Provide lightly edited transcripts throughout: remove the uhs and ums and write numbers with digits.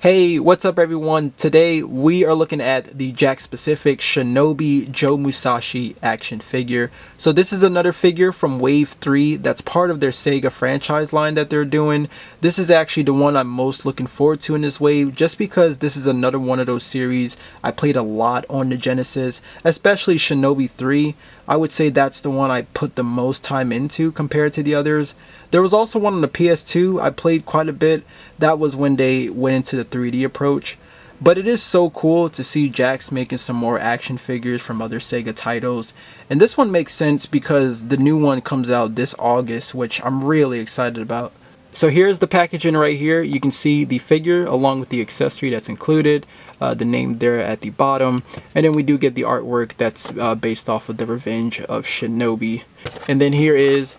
Hey, what's up everyone? Today we are looking at the Jakks specific Shinobi Joe Musashi action figure. So this is another figure from Wave 3 that's part of their Sega franchise line that they're doing. This is actually the one I'm most looking forward to in this wave just because this is another one of those series I played a lot on the Genesis, especially Shinobi 3. I would say that's the one I put the most time into compared to the others. There was also one on the PS2 I played quite a bit. That was when they went into the 3D approach. But it is so cool to see Jakks making some more action figures from other Sega titles. And this one makes sense because the new one comes out this August, which I'm really excited about. So here's the packaging right here. You can see the figure along with the accessory that's included, the name there at the bottom, and then we do get the artwork that's based off of the Revenge of Shinobi. And then here is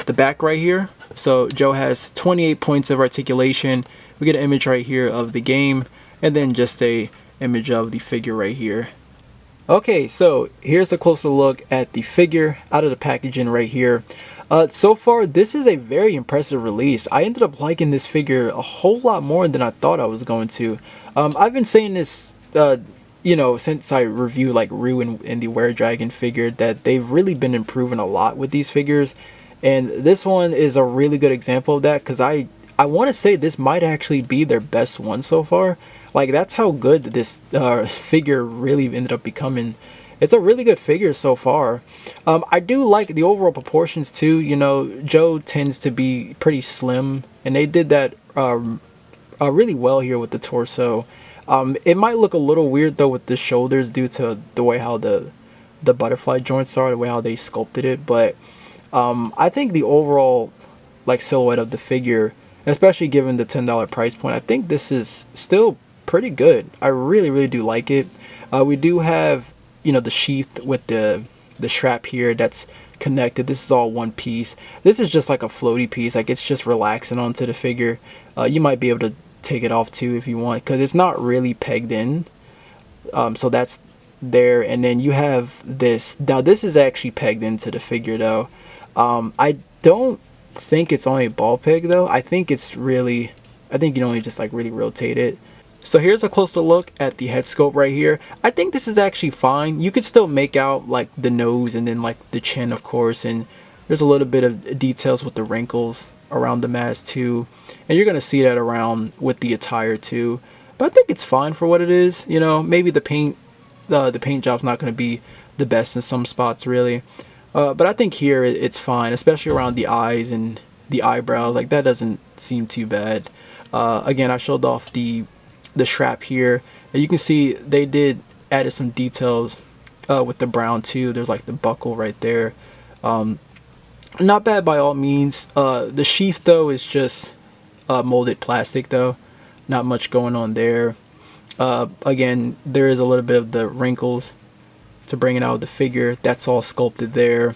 the back right here. So Joe has 28 points of articulation. We get an image right here of the game, and then just a image of the figure right here. Okay, so here's a closer look at the figure out of the packaging right here. So far, this is a very impressive release. I ended up liking this figure a whole lot more than I thought I was going to. I've been saying this, since I reviewed like Ryu and the Were Dragon figure, that they've really been improving a lot with these figures. And this one is a really good example of that because I want to say this might actually be their best one so far. Like, that's how good this figure really ended up becoming. It's a really good figure so far. I do like the overall proportions too. You know, Joe tends to be pretty slim, and they did that really well here with the torso. It might look a little weird though with the shoulders due to the way how the butterfly joints are, the way how they sculpted it. But I think the overall like silhouette of the figure, especially given the $10 price point, I think this is still pretty good. I really do like it. We do have, you know, the sheath with the strap here that's connected. This is all one piece. This is just like a floaty piece, like it's just relaxing onto the figure. You might be able to take it off too if you want, because it's not really pegged in. So that's there, and then you have this. Now this is actually pegged into the figure though. I don't think it's only a ball peg though. I think you can only just like really rotate it. So here's a closer look at the head sculpt right here. I think this is actually fine. You could still make out like the nose and then like the chin, of course, and there's a little bit of details with the wrinkles around the mask too, and you're gonna see that around with the attire too. But I think it's fine for what it is. You know, maybe the paint job's not gonna be the best in some spots really, but I think here it's fine, especially around the eyes and the eyebrows. Like, that doesn't seem too bad. Again, I showed off the strap here, and you can see they did added some details with the brown too. There's like the buckle right there. Not bad by all means. The sheath though is just molded plastic though, not much going on there. Again, there is a little bit of the wrinkles to bring it out of the figure. That's all sculpted there.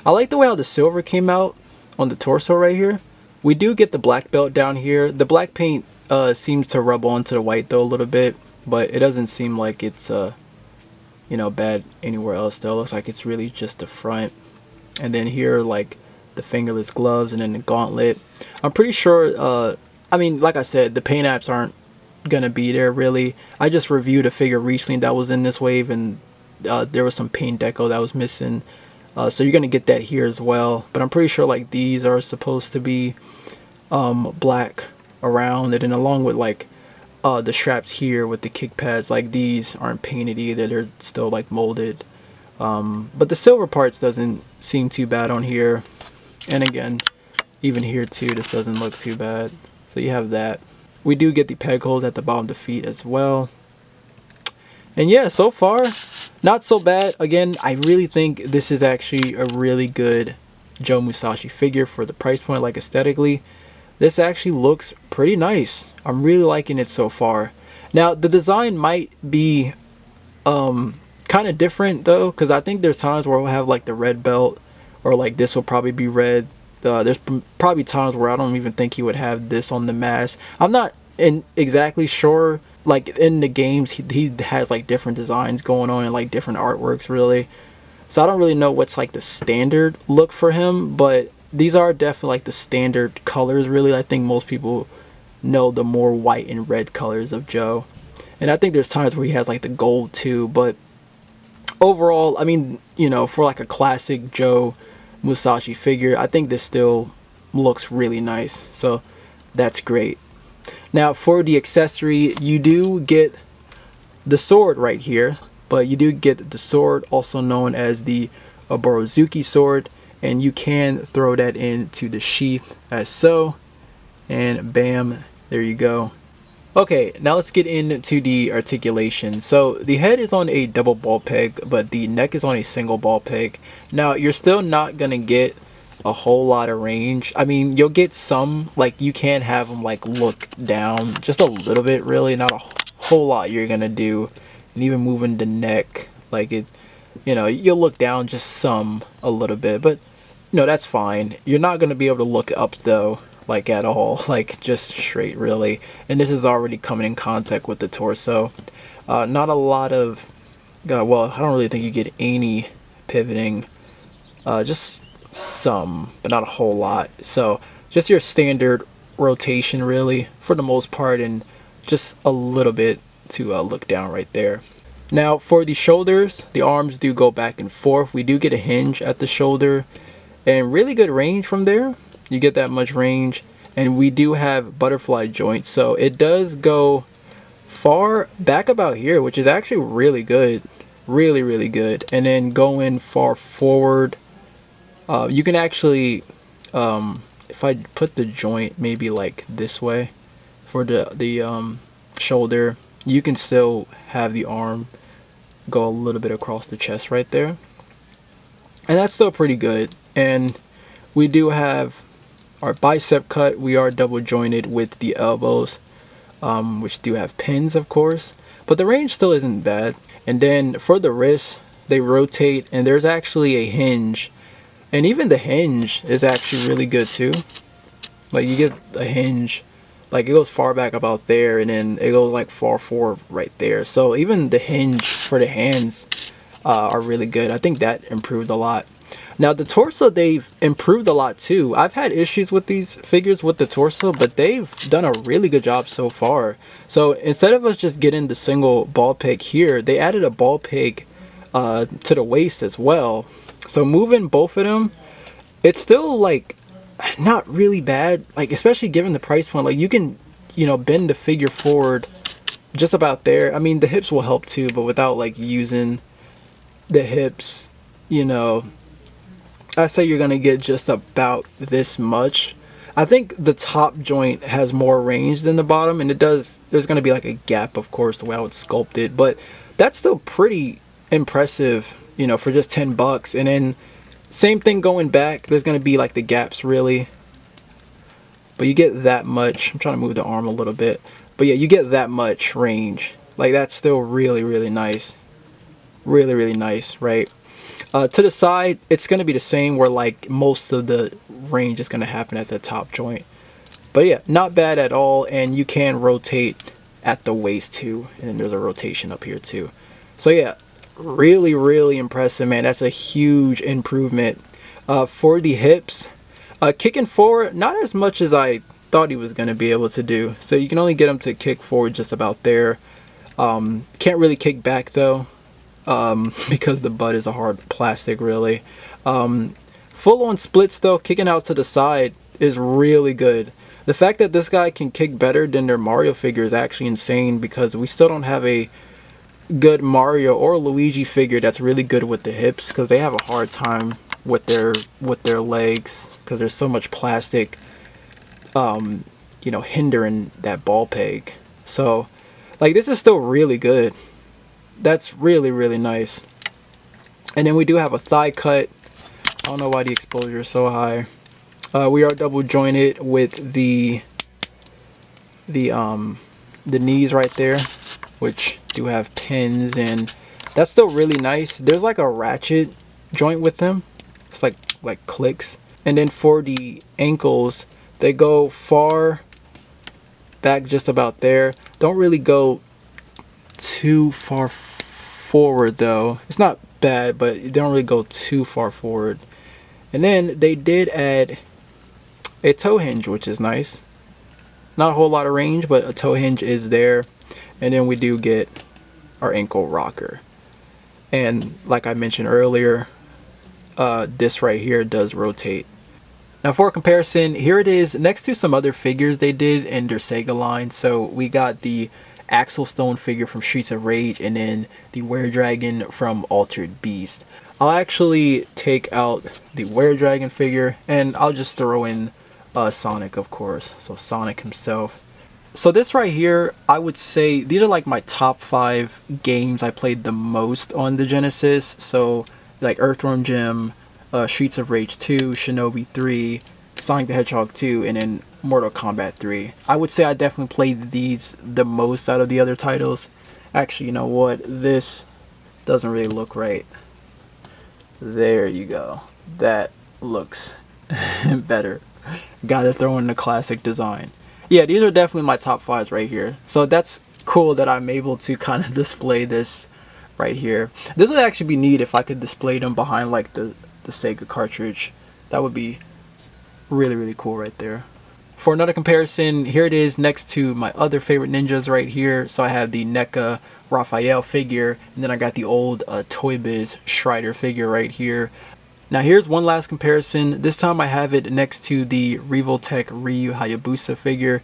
I like the way how the silver came out on the torso right here. We do get the black belt down here. The black paint seems to rub onto the white though a little bit, but it doesn't seem like it's bad anywhere else though. It looks like it's really just the front. And then here, like the fingerless gloves and then the gauntlet. I'm pretty sure, I mean, like I said, the paint apps aren't gonna be there really. I just reviewed a figure recently that was in this wave, and there was some paint deco that was missing. So you're gonna get that here as well. But I'm pretty sure like these are supposed to be black around it, and along with like the straps here with the kick pads, like these aren't painted either. They're still like molded. But the silver parts doesn't seem too bad on here, and again, even here too, this doesn't look too bad. So you have that. We do get the peg holes at the bottom of the feet as well, and yeah, so far not so bad. Again, I really think this is actually a really good Joe Musashi figure for the price point. Like, aesthetically, this actually looks pretty nice. I'm really liking it so far. Now the design might be kind of different though, because I think there's times where we'll have like the red belt, or like this will probably be red. There's probably times where I don't even think he would have this on the mask. I'm not exactly sure. Like, in the games, he has like different designs going on and like different artworks really. So I don't really know what's like the standard look for him, but these are definitely like the standard colors really. I think most people know the more white and red colors of Joe. And I think there's times where he has like the gold too, but overall, I mean, you know, for like a classic Joe Musashi figure, I think this still looks really nice. So that's great. Now for the accessory, you do get the sword right here, but you do get the sword, also known as the Oborozuki sword, and you can throw that into the sheath as so, and bam, there you go. Okay, now let's get into the articulation. So the head is on a double ball peg, but the neck is on a single ball peg. Now you're still not gonna get a whole lot of range. I mean, you'll get some, like you can have them like look down just a little bit, really, not a whole lot you're gonna do. And even moving the neck, like it, you know, you'll look down just some, a little bit, but you know, that's fine. You're not gonna be able to look up though, like at all, like just straight, really. And this is already coming in contact with the torso. Not a lot of, well, I don't really think you get any pivoting, just some, but not a whole lot. So just your standard rotation, really, for the most part, and just a little bit to look down right there. Now for the shoulders, the arms do go back and forth. We do get a hinge at the shoulder and really good range from there. You get that much range, and we do have butterfly joints, so it does go far back about here, which is actually really good, really good. And then going far forward, you can actually, if I put the joint maybe like this way for the shoulder, you can still have the arm go a little bit across the chest right there, and that's still pretty good. And we do have our bicep cut. We are double jointed with the elbows, which do have pins, of course, but the range still isn't bad. And then for the wrists, they rotate, and there's actually a hinge, and even the hinge is actually really good too. Like you get a hinge, like it goes far back about there, and then it goes like far forward right there. So even the hinge for the hands are really good. I think that improved a lot. Now the torso, they've improved a lot too. I've had issues with these figures with the torso, but they've done a really good job so far. So instead of us just getting the single ball peg here, they added a ball peg to the waist as well. So moving both of them, it's still like not really bad, like especially given the price point. Like you can, you know, bend the figure forward just about there. I mean, the hips will help too, but without like using the hips, you know, I say you're gonna get just about this much. I think the top joint has more range than the bottom, and it does, there's gonna be like a gap, of course, the way I would sculpt it, but that's still pretty impressive, you know, for just 10 bucks. And then same thing going back, there's gonna be like the gaps, really, but you get that much. I'm trying to move the arm a little bit, but yeah, you get that much range. Like that's still really nice, really nice, right? To the side, it's going to be the same, where like most of the range is going to happen at the top joint. But yeah, not bad at all. And you can rotate at the waist too, and then there's a rotation up here too. So yeah, really impressive, man. That's a huge improvement. For the hips, kicking forward, not as much as I thought he was going to be able to do. So you can only get him to kick forward just about there. Can't really kick back though, because the butt is a hard plastic, really. Full on splits though, kicking out to the side is really good. The fact that this guy can kick better than their Mario figure is actually insane, because we still don't have a good Mario or Luigi figure that's really good with the hips, because they have a hard time with their legs, because there's so much plastic, you know, hindering that ball peg. So like this is still really good. That's really nice. And then we do have a thigh cut. I don't know why the exposure is so high. We are double jointed with the knees right there, which do have pins, and that's still really nice. There's like a ratchet joint with them. It's like clicks. And then for the ankles, they go far back just about there. Don't really go too far forward though. It's not bad, but they don't really go too far forward. And then they did add a toe hinge, which is nice. Not a whole lot of range, but a toe hinge is there. And then we do get our ankle rocker. And like I mentioned earlier, this right here does rotate. Now for comparison, here it is next to some other figures they did in their Sega line. So we got the Axel Stone figure from Streets of Rage, and then the Were Dragon from Altered Beast. I'll actually take out the Were Dragon figure, and I'll just throw in Sonic, of course. So Sonic himself. So this right here, I would say these are like my top 5 games I played the most on the Genesis. So like Earthworm Jim, Streets of Rage 2, Shinobi 3, Sonic the Hedgehog 2, and then Mortal Kombat 3. I would say I definitely played these the most out of the other titles. Actually, you know what? This doesn't really look right. There you go. That looks better. Gotta throw in the classic design. Yeah, these are definitely my top 5s right here. So that's cool that I'm able to kind of display this right here. This would actually be neat if I could display them behind like the Sega cartridge. That would be really, really cool right there. For another comparison, here it is next to my other favorite ninjas right here. So I have the NECA Raphael figure, and then I got the old Toy Biz Shredder figure right here. Now here's one last comparison. This time I have it next to the Revoltech Ryu Hayabusa figure.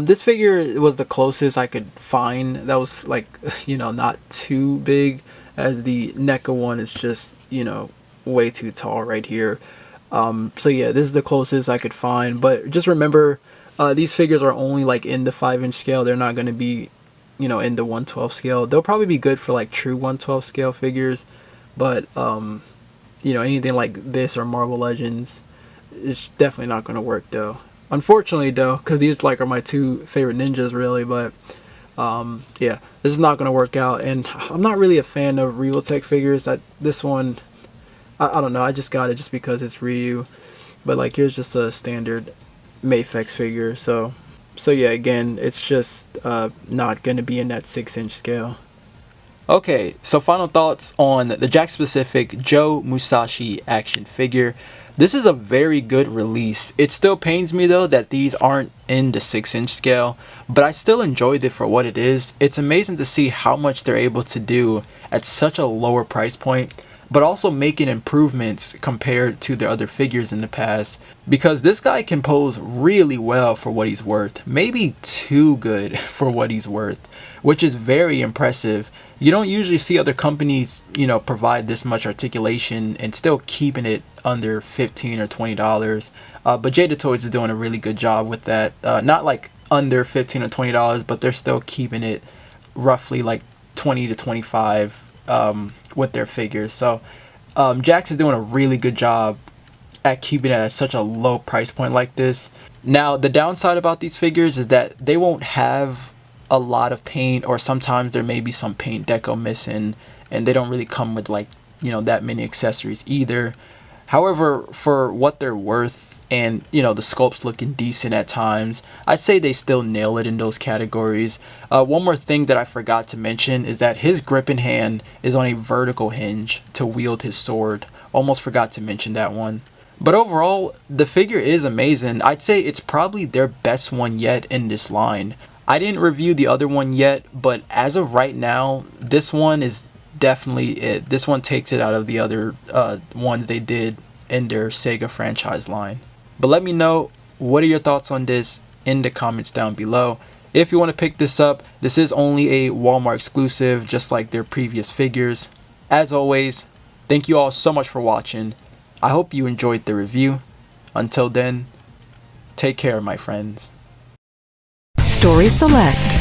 This figure was the closest I could find. That was like, you know, not too big, as the NECA one is just, you know, way too tall right here. So yeah, this is the closest I could find. But just remember, these figures are only like in the 5-inch scale. They're not going to be, you know, in the 1/12 scale. They'll probably be good for like true 1/12 scale figures, but you know, anything like this or Marvel Legends is definitely not going to work though. Unfortunately though, because these like are my 2 favorite ninjas really, but yeah, this is not going to work out. And I'm not really a fan of Revoltech figures. This one, I don't know, I just got it just because it's Ryu. But like, here's just a standard Mafex figure. So yeah, again, it's just not going to be in that 6-inch scale. Okay, so final thoughts on the Jakks specific Joe Musashi action figure. This is a very good release. It still pains me though that these aren't in the 6-inch scale, but I still enjoyed it for what it is. It's amazing to see how much they're able to do at such a lower price point, but also making improvements compared to their other figures in the past, because this guy can pose really well for what he's worth, maybe too good for what he's worth, which is very impressive. You don't usually see other companies, you know, provide this much articulation and still keeping it under $15 or $20. But Jada Toys is doing a really good job with that. Not like under $15 or $20, but they're still keeping it roughly like 20 to 25 with their figures. So Jakks is doing a really good job at keeping it at such a low price point like this. Now the downside about these figures is that they won't have a lot of paint, or sometimes there may be some paint deco missing, and they don't really come with like, you know, that many accessories either. However, for what they're worth, and you know, the sculpt's looking decent at times, I'd say they still nail it in those categories. One more thing that I forgot to mention is that his gripping hand is on a vertical hinge to wield his sword. Almost forgot to mention that one. But overall, the figure is amazing. I'd say it's probably their best one yet in this line. I didn't review the other one yet, but as of right now, this one is definitely it. This one takes it out of the other ones they did in their Sega franchise line. But let me know, what are your thoughts on this in the comments down below. If you want to pick this up, this is only a Walmart exclusive, just like their previous figures. As always, thank you all so much for watching. I hope you enjoyed the review. Until then, take care, my friends. Story Select.